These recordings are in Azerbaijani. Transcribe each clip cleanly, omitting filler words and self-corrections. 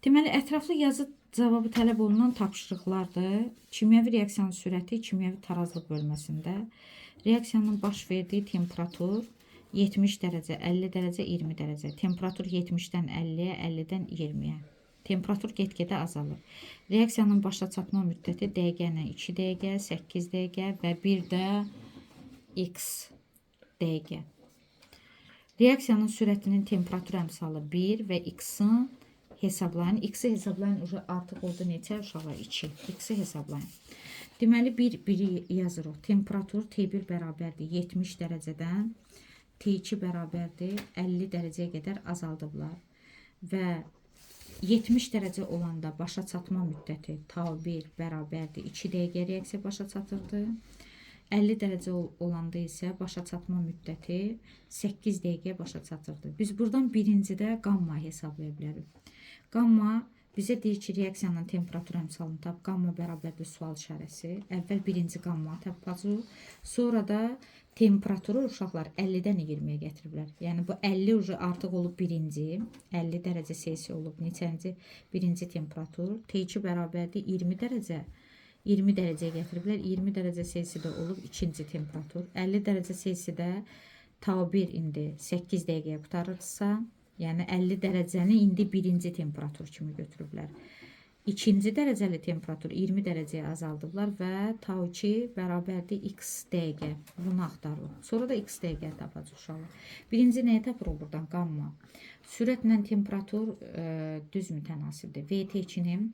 Deməli, ətraflı yazı cavabı tələb olunan tapşırıqlardır. Kimyəvi reaksiyanın sürəti kimyəvi tarazlıq bölməsində. Reaksiyanın baş verdiyi temperatur 70 dərəcə, 50 dərəcə, 20 dərəcə. Temperatur 70-dən 50-yə, 50-dən 20-yə. Temperatur get-gedə azalır. Reaksiyanın başa çatma müddəti dəqiqə ilə 2 dəqiqə, 8 dəqiqə və bir də x dəqiqə. Reaksiyanın sürətinin temperatur əmsalı 1 və x-in hesablayın. X-i hesablayın. Artıq oldu neçə uşaqlar? 2. X-i hesablayın. Deməli, biri yazırıq. Temperatur T1 bərabərdir 70 dərəcədən T2 bərabərdir 50 dərəcəyə qədər azaldıblar. Və 70 dərəcə olanda başa çatma müddəti T1 bərabərdir 2 dəqiqə reaksiya başa çatırdı. 50 dərəcə olanda isə başa çatma müddəti 8 dəqiqə başa çatırdı. Biz buradan birincidə qamma hesablaya bilərik. Qamma bizə deyir ki, reaksiyanın temperatur əmsalını tap. Qamma bərabərdir sual işarəsi. Əvvəl birinci qamma tapacaq. Sonra da temperaturu uşaqlar 50-dən 20-yə gətiriblər. Yəni bu 50 artıq olub birinci. 50 dərəcə Selsi olub neçənci? Birinci temperatur. T2 bərabərdir 20 dərəcə. 20 dərəcəyə gətiriblər. 20 dərəcə Selsidə olub ikinci temperatur. 50 dərəcə Selsidə T1 indi 8 dəqiqəyə qutarırsa, yəni 50 dərəcəni indi birinci temperatur kimi götürüblər. İkinci dərəcəli temperatur 20 dərəcəyə azaldıblar və T2 bərabərdir x dəqiqə. Bunu axtarılır. Sonra da x dəqiqə tapacaq uşaqlar. Birinci nəyə tapırıq buradan? Qamma. Sürətlə temperatur düz mütənasibdir. VT2-nin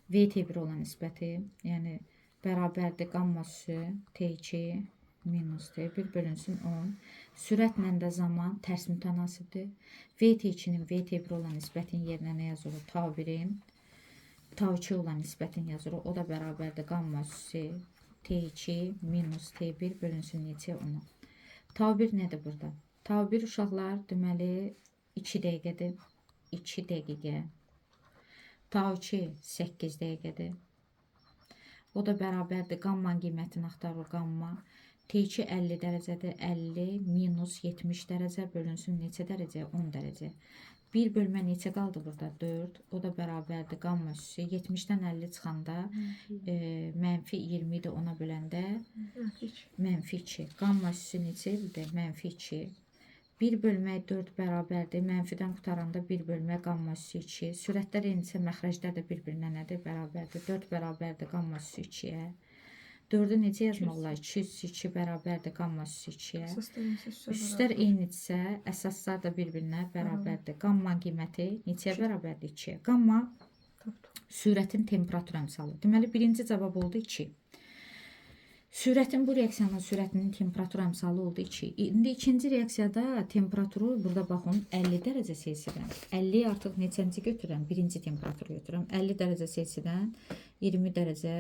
VT1 olan nisbəti, yəni bərabərdir qamma üssü T2 minus T1 bölünsün 10. Sürətlə də zaman tərs mütənasibdir. VT2-nin VT1 olan nisbətin yerinə nə yazırıq? T1-in T2 olan nisbətin yazırıq. O da bərabərdir qamma üssü T2 minus T1 bölünsün neçə 10. T1 nədir burada? T1 uşaqlar deməli 2 dəqiqədir. 2 dəqiqə. T2 8 dəqiqədir. O da bərabərdir qammanın qiymətini axtarır qamma. T2 50 dərəcədir. 50 minus 70 dərəcə bölünsün neçə dərəcə? 10 dərəcə. 1 bölmə neçə qaldı burada? 4. O da bərabərdir qamma üssü. 70-dən 50 çıxanda mənfi 20 də ona böləndə mənfi 2. Qamma üssü neçə ildir? Mənfi 2. 1 bölmək 4 bərabərdir. Mənfidən qutaranda 1 bölmək qamma üssü 2. Sürətlər eynisə məxrəclər də bir-birinə nədir? Bərabərdir. 4 bərabərdir qamma üssü 2-yə. 4-ü necə yazmaq olar? 2 üssü 2 bərabərdir qamma üssü 2-yə. Üslər eynidirsə, əsaslar da bir-birinə bərabərdir. Qammanın qiyməti neçəyə bərabərdir? 2-yə. Qamma sürətin temperatur əmsalı. Deməli, birinci cavab oldu 2. Sürətin bu reaksiyanın sürətinin temperatur əmsalı oldu 2. İndi ikinci reaksiyada temperaturu burada baxın 50 dərəcə Selsidən. 50 artıq neçənci götürürəm? Birinci temperatur götürürəm. 50 dərəcə Selsidən 20 dərəcə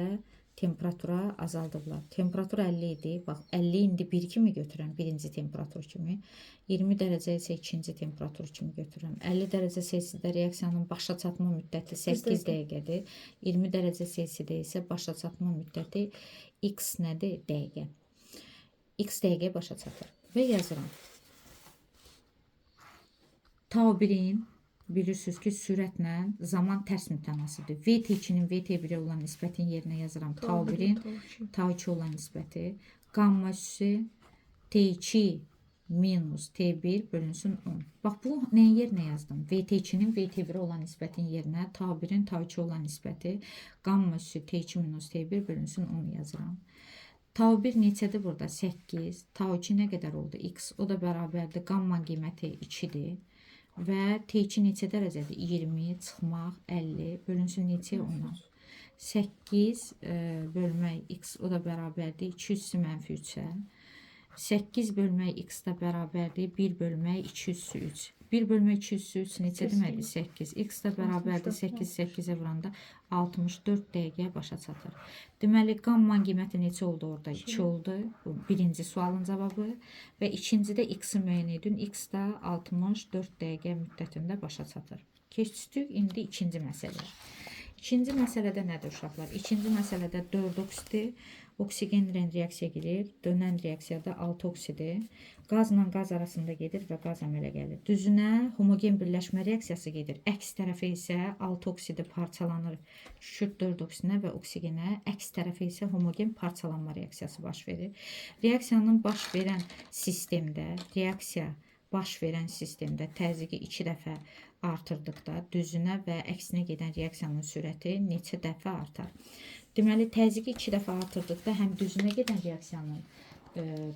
temperatura azaldıblar. Temperatur 50 idi. Bax 50 indi 1 kimi götürürəm. Birinci temperatur kimi. 20 dərəcə isə ikinci temperatur kimi götürürəm. 50 dərəcə Selsidə reaksiyanın başa çatma müddəti 8 dəqiqədir. 20 dərəcə Selsidə isə başa çatma müddəti x nədir? Dəqiqə. X dəqiqə başa çatır. Və yazıram. T1-in bilirsiniz ki, sürətlə zaman tərs mütənasibdir. VT2-nin VT1-ə olan nisbətin yerinə yazıram. T1-in T2 olan nisbəti. Qamma üssü T2 minus T1 bölünsün 10. Bax, bu nəyin yerinə yazdım? VT2-nin VT1-ə olan nisbətin yerinə T1-in T2 olan nisbəti qamma üssü T2 minus T1 bölünsün 10 yazıram. T1 neçədir burada? 8. T2 nə qədər oldu? X. O da bərabərdir. Qammanın qiyməti 2-dir. Və T2 neçə dərəcədir? 20 çıxmaq 50 bölünsün neçəyə 10-a? 8 bölmək x o da bərabərdir 2 üssü mənfi 3-ə. 8 bölmək x da bərabərdir 1 bölmək 2 üssü 3. 1 bölmək 2 üssü 3 neçə deməkdir? 8. X da bərabərdir 8 8-ə vuranda 64 dəqiqəyə başa çatır. Deməli, qammanın qiyməti neçə oldu orada? 2 oldu. Bu birinci sualın cavabı. Və ikincidə x-i müəyyən edin. X da 64 dəqiqə müddətində başa çatır. Keçdik indi ikinci məsələ. İkinci məsələdə nədir uşaqlar? İkinci məsələdə 4x-dir. Oksigenlə reaksiya gedir. Dönən reaksiyada 6 oksidir. Qazla qaz arasında gedir və qaz əmələ gəlir. Düzünə homogen birləşmə reaksiyası gedir. Əks tərəfə isə 6 oksidi parçalanır. Düşür 4 oksidinə və oksigenə. Əks tərəfə isə homogen parçalanma reaksiyası baş verir. Reaksiyanın baş verən sistemdə, təzyiqi 2 dəfə artırdıqda düzünə və əksinə gedən reaksiyanın sürəti neçə dəfə artar? Deməli, təzyiqi 2 dəfə artırdıqda həm düzünə gedən reaksiyanın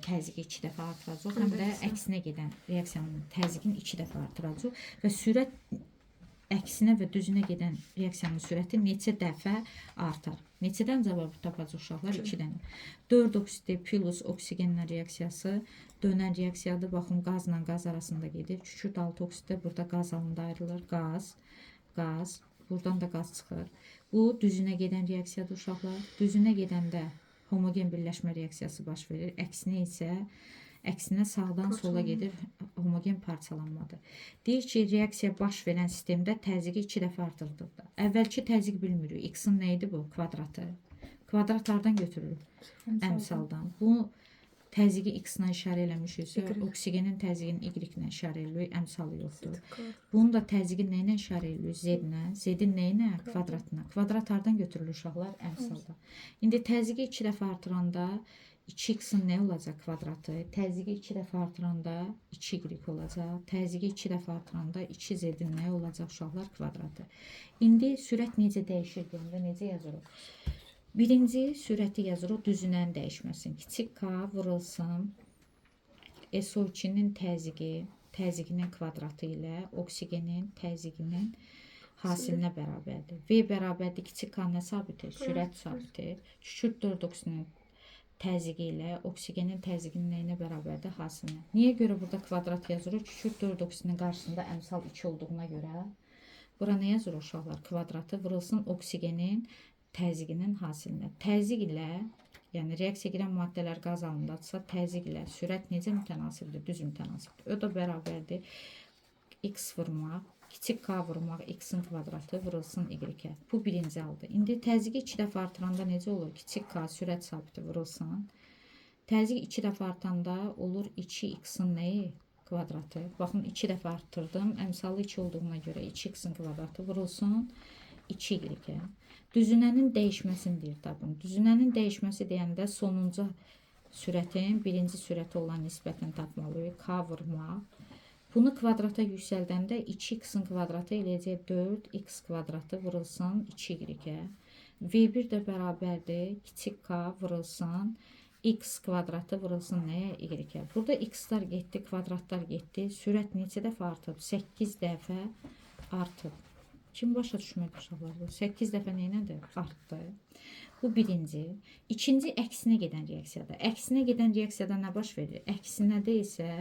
təzyiqi 2 dəfə artıracaq, həm də əksinə gedən reaksiyanın təzyiqini 2 dəfə artıracaq və sürət əksinə və düzünə gedən reaksiyanın sürəti neçə dəfə artar? Neçədən cavabı tapacaq uşaqlar? 2-dən. 4 oksidi plus oksigenlə reaksiyası dönən reaksiyadır. Baxın, qazla qaz arasında gedir. Kükürt 6 oksidə burada qaz halında ayrılır. Qaz. Buradan da qaz çıxır. Bu düzünə gedən reaksiyadır uşaqlar. Düzünə gedəndə homogen birləşmə reaksiyası baş verir. Əksinə sağdan sola gedir, homogen parçalanmadır. Deyir ki, reaksiya baş verən sistemdə təzyiqi 2 dəfə artırdıqda. Əvvəlki təzyiq bilmirik. X-in nə idi bu? Kvadratı. Kvadrat hardan götürülür? Əmsaldan. Bu təzyiqi X-la işarə eləmişiksə, oksigenin təzyiqini Y-lə işarə eləyirik, əmsalı yoxdur. Bunun da təzyiqi nə ilə işarə eləyirik? Z-lə. Z-in nə ilə? Kvadratına. Kvadrat hardan götürülür uşaqlar? Əmsaldan. İndi təzyiqi 2 dəfə artıranda 2x-in nə olacaq kvadratı? Təzyiqi 2 dəfə artıranda 2y olacaq. Təzyiqi 2 dəfə artıranda 2z-in nə olacaq uşaqlar? Kvadratı. İndi sürət necə dəyişir deyəndə necə yazırıq? Birinci sürəti yazırıq düzünən dəyişməsin. Kiçik k vurulsun SO2-nin təzyiqinin kvadratı ilə oksigenin təzyiqinin hasilinə bərabərdir. V bərabərdir kiçik k nə sabitdir? Sürət sabitdir. Kükürt 4 oksidinin təzyiqi ilə oksigenin təzyiqinin nəyinə bərabərdir? Hasilinə. Niyə görə burada kvadrat yazırıq? Kükürt 4 oksidinin qarşısında əmsal 2 olduğuna görə bura nə yazır uşaqlar? Kvadratı vurulsun oksigenin təzyiqinin hasilinə. Təzyiq ilə, yəni reaksiya girən maddələr qaz halındadırsa, təzyiq ilə sürət necə mütənasibdir? Düz mütənasibdir. O da bərabərdir x vurmaq, kiçik k vurmaq, x-in kvadratı vurulsun y-ə. Bu birinci haldır. İndi təzyiqi 2 dəfə artıranda necə olur? Kiçik k sürət sabiti vurulsun. Təzyiq 2 dəfə artanda olur 2x-in nəyi? Kvadratı. Baxın, 2 dəfə artırdım. Əmsalı 2 olduğuna görə 2x-in kvadratı vurulsun 2y-ə. Düzünənin dəyişməsini deyir tapın. Düzünənin dəyişməsi deyəndə sonuncu sürətin birinci sürəti olan nisbətini tapmalıyıq. K vurmaq. Bunu kvadrata yüksəldəndə 2x-in kvadratı eləyəcək 4x kvadratı vurulsun 2y-ə. V1 də bərabərdir. Kiçik k vurulsun x kvadratı vurulsun nəyə? Y-ə. Burada x-lar getdi, kvadratlar getdi. Sürət neçə dəfə artıb? 8 dəfə artıb. Kim başa düşmək uşaqlar bu? 8 dəfə neynədir? Artdı. Bu birinci. İkinci əksinə gedən reaksiyada. Əksinə gedən reaksiyada nə baş verir? Əksinədə isə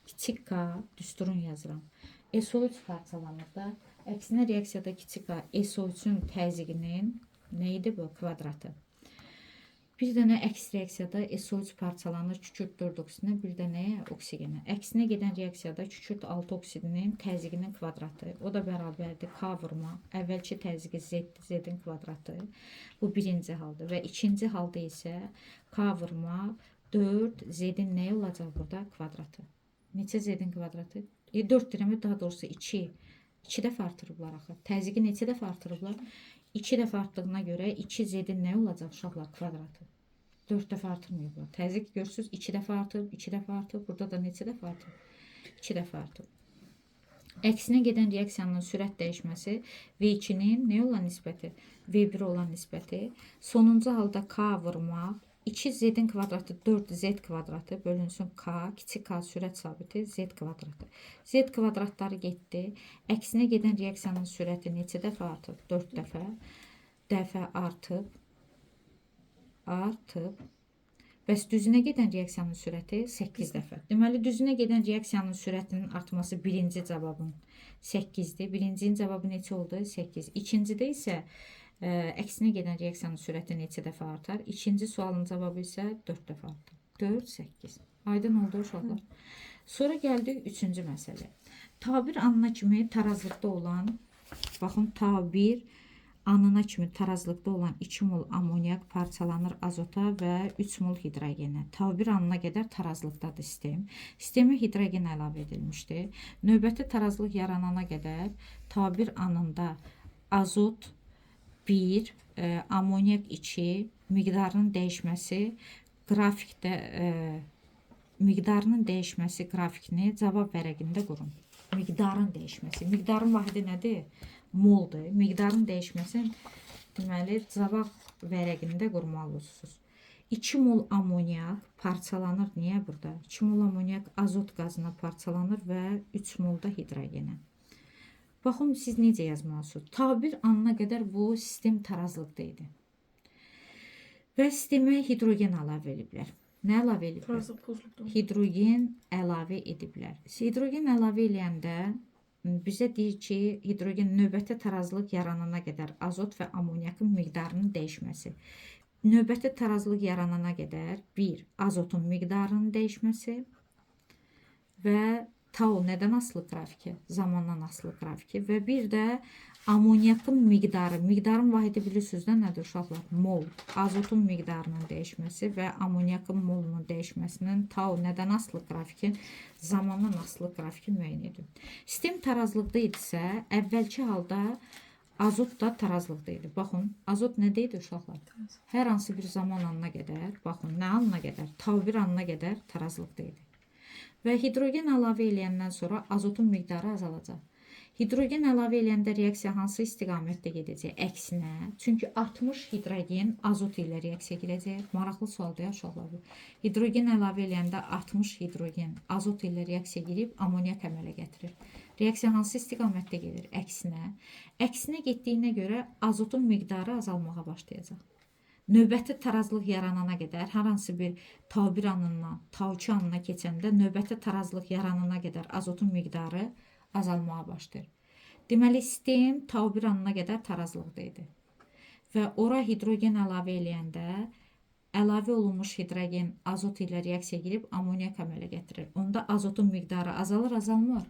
kiçik k, düsturun yazıram. SO3 parçalanır da. Əksinə reaksiyada kiçik k, SO3-ün təzyiqinin nə idi bu? Kvadratı. Bir dənə əks reaksiyada SO3 parçalanır kükürt 4 oksidinə, bir dənə oksigenə. Əksinə gedən reaksiyada kükürt 6 oksidinin təzyiqinin kvadratı. O da bərabərdir k vurma. Əvvəlki təzyiqi z-in kvadratı. Bu birinci haldır. Və ikinci halda isə k vurma 4 z-in nə olacaq burada? Kvadratı. Neçə z-in kvadratı? 4 deyirəm, daha doğrusu 2. 2 dəfə artırıblar axı. Təzyiqi neçə dəfə artırıblar? 2 dəfə artdığına görə 2 z-in nə olacaq uşaqlar? Kvadratı. 4 dəfə artırmayıblar. Təzyiq görürsünüz 2 dəfə artıb, 2 dəfə artıb. Burada da neçə dəfə artıb? 2 dəfə artıb. Əksinə gedən reaksiyanın sürət dəyişməsi V2-nin nə olan nisbəti? V1 olan nisbəti. Sonuncu halda k vurmaq. 2 z-in kvadratı 4 z kvadratı bölünsün k, kiçik k sürət sabiti z kvadratı. Z kvadratları getdi. Əksinə gedən reaksiyanın sürəti neçə dəfə artıb? 4 dəfə artıb. Bəs düzünə gedən reaksiyanın sürəti 8 dəfə. Deməli, düzünə gedən reaksiyanın sürətinin artması birinci cavabın 8-dir. Birincinin cavabı neçə oldu? 8. İkincidə isə əksinə gedən reaksiyanın sürəti neçə dəfə artar? İkinci sualın cavabı isə 4 dəfə artar. 4, 8. Aydın oldu uşaqlar. Sonra gəldik 3-cü məsələ. Tabir anına kimi tarazlıqda olan, baxın, tabir anına kimi tarazlıqda olan 2 mol amoniak parçalanır azota və 3 mol hidrogenə. Tau1 anına qədər tarazlıqdadır sistem. Sistemə hidrogen əlavə edilmişdir. Növbəti tarazlıq yaranana qədər Tau1 anında azot 1, amoniak 2 miqdarının dəyişməsi qrafikdə miqdarının dəyişməsi qrafikini cavab vərəqində qurun. Miqdarın dəyişməsi. Miqdarın vahidi nədir? Moldur. Miqdarın dəyişməsi deməli cavab vərəqində qurmalısınız. 2 mol amoniak parçalanır. Niyə burada? 2 mol amoniak azot qazına parçalanır və 3 mol da hidrogenə. Baxın, siz necə yazmalısınız? Tau1 anına qədər bu sistem tarazlıqda idi. Və sistemə hidrogen əlavə ediblər. Nə əlavə ediblər? Tarazlıq pozuldu. Hidrogen əlavə ediblər. Hidrogen əlavə eləyəndə bizə deyir ki, hidrogen növbəti tarazlıq yaranana qədər azot və amoniakın miqdarının dəyişməsi. Növbəti tarazlıq yaranana qədər 1. Azotun miqdarının dəyişməsi və tau nədən asılı qrafiki? Zamandan asılı qrafiki və bir də amoniakın miqdarı. Miqdarın vahidi bilirsiniz də nədir uşaqlar? Mol. Azotun miqdarının dəyişməsi və amoniakın molunun dəyişməsinin tau nədən asılı qrafiki? Zamandan asılı qrafiki müəyyən edin. Sistem tarazlıqda idisə, əvvəlki halda azot da tarazlıqda idi. Baxın, azot nədə idi uşaqlar? Hər hansı bir zaman anına qədər, baxın, nə anına qədər? Tau1 anına qədər tarazlıqda idi. Və hidrogen əlavə eləyəndən sonra azotun miqdarı azalacaq. Hidrogen əlavə eləyəndə reaksiya hansı istiqamətdə gedəcək? Əksinə. Çünki 60 hidrogen azot ilə reaksiya girəcək. Maraqlı sualdır ya uşaqlar. Hidrogen əlavə eləyəndə 60 hidrogen azot ilə reaksiya girib amoniak əmələ gətirir. Reaksiya hansı istiqamətdə gedir? Əksinə. Əksinə getdiyinə görə azotun miqdarı azalmağa başlayacaq. Növbəti tarazlıq yaranana qədər hər hansı bir Tau1 anından Tau2 anına keçəndə növbəti tarazlıq yaranana qədər azotun miqdarı azalmağa başlayır. Deməli, sistem Tau1 anına qədər tarazlıqda idi. Və ora hidrogen əlavə eləyəndə əlavə olunmuş hidrogen azot ilə reaksiya girib amoniak əmələ gətirir. Onda azotun miqdarı azalır, azalmır?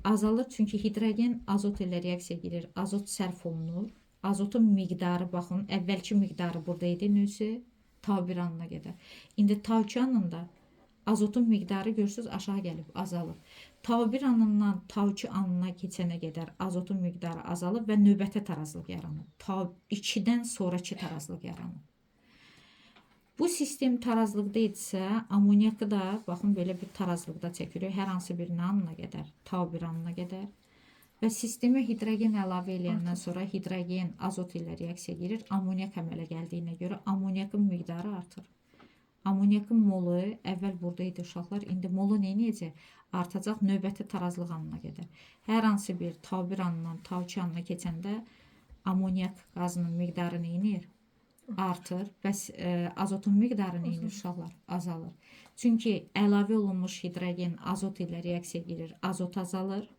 Azalır, çünki hidrogen azot ilə reaksiya girir, azot sərf olunur. Azotun miqdarı, baxın, əvvəlki miqdarı burada idi, nüsü Tau1 anına qədər. İndi Tau2 anında azotun miqdarı görürsünüz aşağı gəlib, azalır. Tau1 anından Tau2 anına keçənə qədər azotun miqdarı azalır və növbəti tarazlıq yaranır. Tau2-dən sonraki tarazlıq yaranır. Bu sistem tarazlıqda idisə, amoniakı da, baxın, belə bir tarazlıqda çəkirik. Hər hansı bir anına qədər, Tau1 anına qədər. Və sistemə hidrogen əlavə eləyəndən sonra hidrogen azot ilə reaksiya girir. Amoniak əmələ gəldiyinə görə amoniakın miqdarı artır. Amoniakın molu əvvəl burada idi uşaqlar. İndi molu nə edəcək? Artacaq növbəti tarazlıq anına qədər. Hər hansı bir Tau1 anından Tau2 anına keçəndə amoniak qazının miqdarı nə edir? Artır. Bəs azotun miqdarı nə edir uşaqlar? Azalır. Çünki əlavə olunmuş hidrogen azot ilə reaksiya girir. Azot azalır.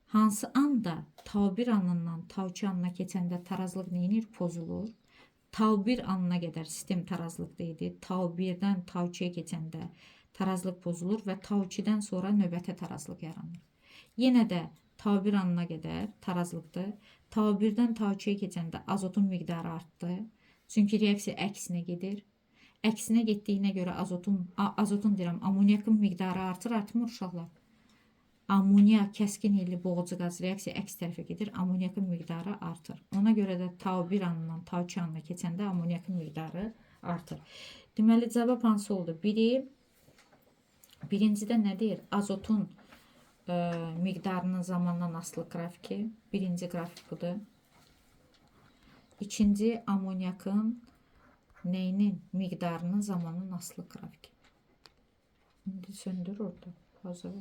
Hansı anda Tau1 anından Tau2 anına keçəndə tarazlıq nə edir? Pozulur. Tau1 anına qədər sistem tarazlıqda idi. Tau1-dən Tau2-yə keçəndə tarazlıq pozulur və Tau2-dən sonra növbəti tarazlıq yaranır. Yenə də Tau1 anına qədər tarazlıqdır. Tau1-dən Tau2-yə keçəndə azotun miqdarı artdı. Çünki reaksiya əksinə gedir. Əksinə getdiyinə görə azotun deyirəm, amoniakın miqdarı artır, artmır uşaqlar. Amoniak kəskin illi boğucu qaz reaksiya əks tərəfə gedir, amoniakın miqdarı artır. Ona görə də Tau1 anından Tau2 anına keçəndə amoniakın miqdarı artır. Deməli, cavab hansı oldu? Birincidə nə deyir? Azotun miqdarının zamandan asılı qrafiki. Birinci qrafik budur. İkinci, amoniakın neyinin? Miqdarının zamandan asılı qrafiki. İndi söndür orada. Hazır.